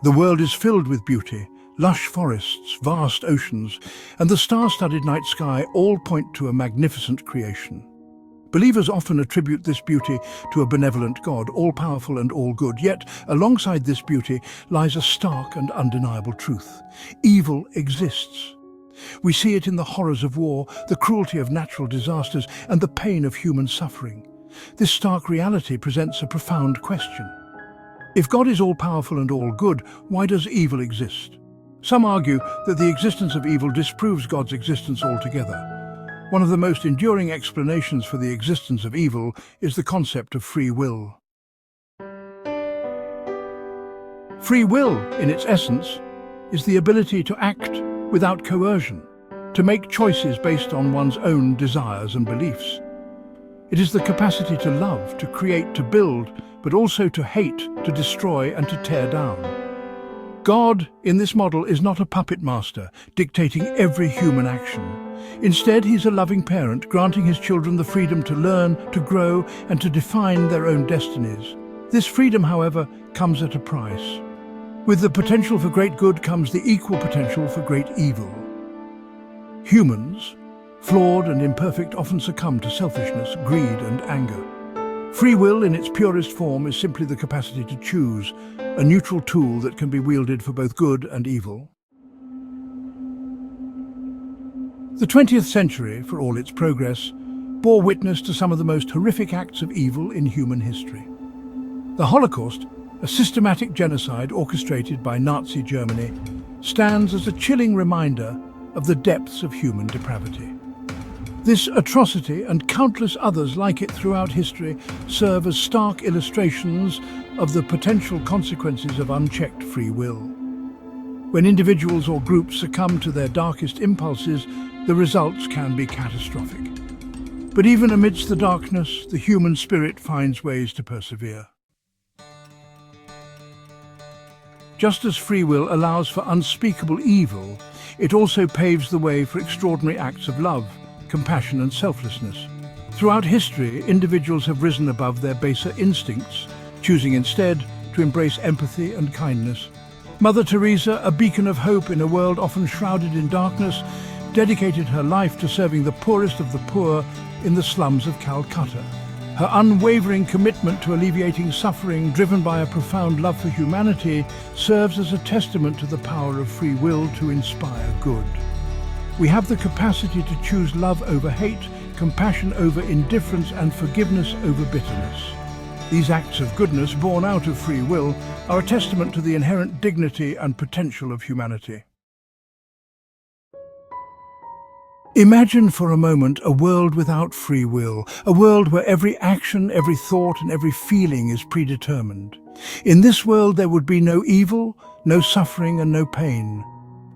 The world is filled with beauty, lush forests, vast oceans, and the star-studded night sky all point to a magnificent creation. Believers often attribute this beauty to a benevolent God, all-powerful and all-good. Yet, alongside this beauty lies a stark and undeniable truth. Evil exists. We see it in the horrors of war, the cruelty of natural disasters, and the pain of human suffering. This stark reality presents a profound question. If God is all-powerful and all-good, why does evil exist? Some argue that the existence of evil disproves God's existence altogether. One of the most enduring explanations for the existence of evil is the concept of free will. Free will, in its essence, is the ability to act without coercion, to make choices based on one's own desires and beliefs. It is the capacity to love, to create, to build, but also to hate, to destroy, and to tear down. God, in this model, is not a puppet master, dictating every human action. Instead, he's a loving parent, granting his children the freedom to learn, to grow, and to define their own destinies. This freedom, however, comes at a price. With the potential for great good comes the equal potential for great evil. Humans, flawed and imperfect, often succumb to selfishness, greed, and anger. Free will, in its purest form, is simply the capacity to choose, a neutral tool that can be wielded for both good and evil. The 20th century, for all its progress, bore witness to some of the most horrific acts of evil in human history. The Holocaust, a systematic genocide orchestrated by Nazi Germany, stands as a chilling reminder of the depths of human depravity. This atrocity and countless others like it throughout history serve as stark illustrations of the potential consequences of unchecked free will. When individuals or groups succumb to their darkest impulses, the results can be catastrophic. But even amidst the darkness, the human spirit finds ways to persevere. Just as free will allows for unspeakable evil, it also paves the way for extraordinary acts of love, compassion and selflessness. Throughout history, individuals have risen above their baser instincts, choosing instead to embrace empathy and kindness. Mother Teresa, a beacon of hope in a world often shrouded in darkness, dedicated her life to serving the poorest of the poor in the slums of Calcutta. Her unwavering commitment to alleviating suffering, driven by a profound love for humanity, serves as a testament to the power of free will to inspire good. We have the capacity to choose love over hate, compassion over indifference, and forgiveness over bitterness. These acts of goodness, born out of free will, are a testament to the inherent dignity and potential of humanity. Imagine for a moment a world without free will, a world where every action, every thought, and every feeling is predetermined. In this world there would be no evil, no suffering, and no pain.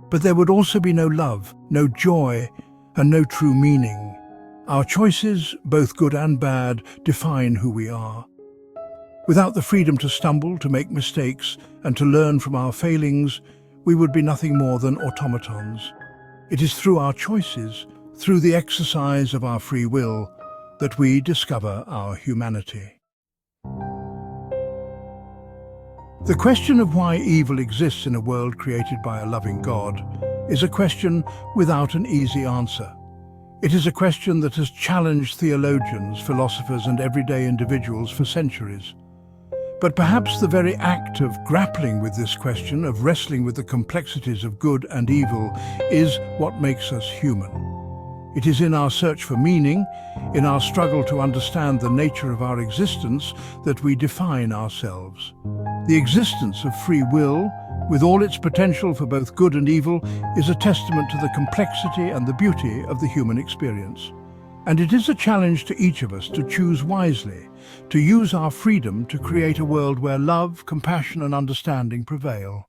But there would also be no love, no joy, and no true meaning. Our choices, both good and bad, define who we are. Without the freedom to stumble, to make mistakes, and to learn from our failings, we would be nothing more than automatons. It is through our choices, through the exercise of our free will, that we discover our humanity. The question of why evil exists in a world created by a loving God is a question without an easy answer. It is a question that has challenged theologians, philosophers, and everyday individuals for centuries. But perhaps the very act of grappling with this question, of wrestling with the complexities of good and evil, is what makes us human. It is in our search for meaning, in our struggle to understand the nature of our existence, that we define ourselves. The existence of free will, with all its potential for both good and evil, is a testament to the complexity and the beauty of the human experience. And it is a challenge to each of us to choose wisely, to use our freedom to create a world where love, compassion, and understanding prevail.